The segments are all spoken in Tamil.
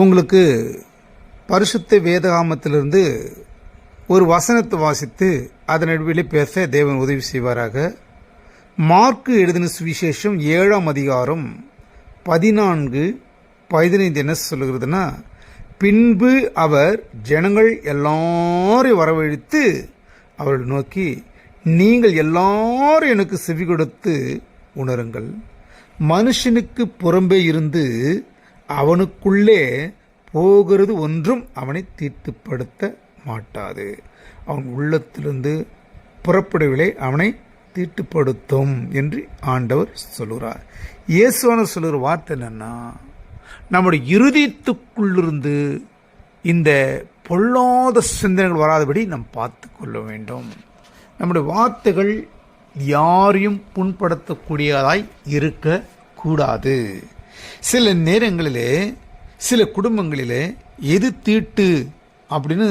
உங்களுக்கு பரிசுத்த வேதாகமத்திலிருந்து ஒரு வசனத்தை வாசித்து அதன் நடுவில் பேச தேவன் உதவி செய்வாராக. மார்க்கு எழுதின சுவிசேஷம் 7ஆம் அதிகாரம் 14-15 என்ன சொல்லுகிறதுனா, பின்பு அவர் ஜனங்கள் எல்லாரையும் வரவழைத்து அவர்கள் நோக்கி, நீங்கள் எல்லாரும் எனக்கு செவி கொடுத்து உணருங்கள். மனுஷனுக்கு புறம்பே இருந்து அவனுக்குள்ளே போகிறது ஒன்றும் அவனை தீட்டுப்படுத்த மாட்டாது. அவன் உள்ளத்திலிருந்து புறப்படவில்லை அவனை தீட்டுப்படுத்தும் என்று ஆண்டவர் சொல்லுகிறார். இயேசுவானவர் சொல்லுகிற வார்த்தை என்னன்னா, நம்முடைய இருதயத்துக்குள்ளிருந்து இந்த பொல்லாத சிந்தனைகள் வராதபடி நாம் பார்த்து கொள்ள வேண்டும். நம்முடைய வார்த்தைகள் யாரையும் புண்படுத்தக்கூடியதாய் இருக்கக்கூடாது. சில நேரங்களிலே சில குடும்பங்களிலே எது தீட்டு அப்படின்னு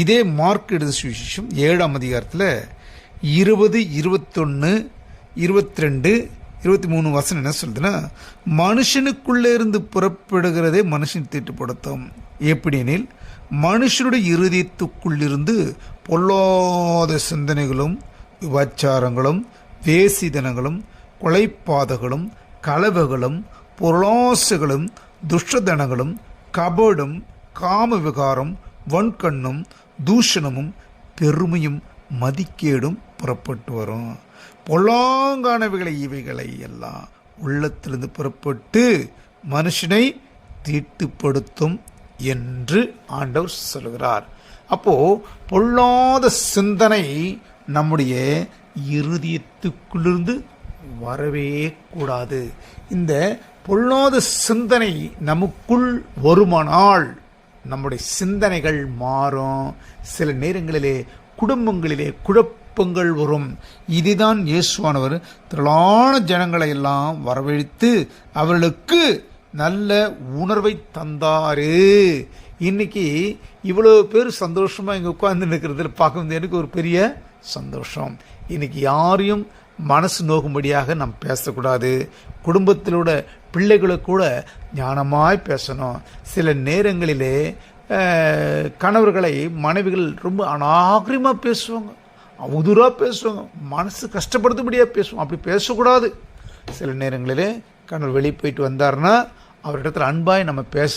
இதே மார்க் எழுதின சுவிசேஷம் 7ஆம் அதிகாரத்தில் 20, 21, 22, 23 வசனம் என்ன சொல்லுதுன்னா, மனுஷனுக்குள்ளே இருந்து புறப்படுகிறதே மனுஷன் தீட்டுப்படுத்தும். எப்படியெனில் மனுஷனுடைய இருதயத்துக்குள்ளிருந்து பொல்லாத சிந்தனைகளும் விபச்சாரங்களும் வேசிதனங்களும் கொலைப்பாதகளும் களவுகளும் பொருளாசைகளும் துஷ்டதனங்களும் கபடும் காம விகாரம் வன்கண்ணும் தூஷணமும் பெருமையும் மதிக்கேடும் புறப்பட்டு வரும். பொல்லாங்கானவைகளை இவைகளை எல்லாம் உள்ளத்திலிருந்து புறப்பட்டு மனுஷனை தீட்டுப்படுத்தும் என்று ஆண்டவர் சொல்கிறார். அப்போ பொல்லாத சிந்தனை நம்முடைய இருதயத்துக்குள்ளிருந்து வரவே கூடாது. இந்த பொல்லாத சிந்தனை நமக்குள் வருமானால் நம்முடைய சிந்தனைகள் மாறும். சில நேரங்களிலே குடும்பங்களிலே குழப்பங்கள் வரும். இதுதான் இயேசுவானவர் திரளான ஜனங்களை எல்லாம் வரவழைத்து அவர்களுக்கு நல்ல உணர்வை தந்தாரு. இன்னைக்கு இவ்வளோ பேர் சந்தோஷமாக இங்கே உட்கார்ந்து நிற்கிறதுல பார்க்கும்போது எனக்கு ஒரு பெரிய சந்தோஷம். இன்னைக்கு யாரையும் மனசு நோக்கும்படியாக நாம் பேசக்கூடாது. குடும்பத்திலோட பிள்ளைகளை கூட ஞானமாய் பேசணும். சில நேரங்களிலே கணவர்களை மனைவிகள் ரொம்ப அநாகரிகமாக பேசுவாங்க, அவதூறாக பேசுவாங்க, மனசு கஷ்டப்படுத்தும்படியாக பேசுவோம். அப்படி பேசக்கூடாது. சில நேரங்களிலே கணவர் வெளியே போயிட்டு வந்தார்னா அவரிடத்தில் அன்பாய் நம்ம பேச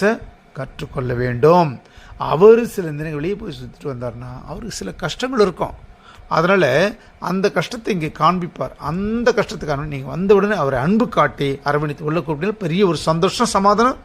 கற்றுக்கொள்ள வேண்டும். அவர் சில நேரங்கள் வெளியே போய் சுற்றிட்டு வந்தார்னா அவருக்கு சில கஷ்டங்கள் இருக்கும். அதனால் அந்த கஷ்டத்தை இங்கே காண்பிப்பார். அந்த கஷ்டத்துக்கான நீங்கள் வந்த உடனே அவரை அன்பு காட்டி அரவணைத்து உள்ள கூப்பிட்டீங்கன்னா பெரிய ஒரு சந்தோஷம் சமாதானம்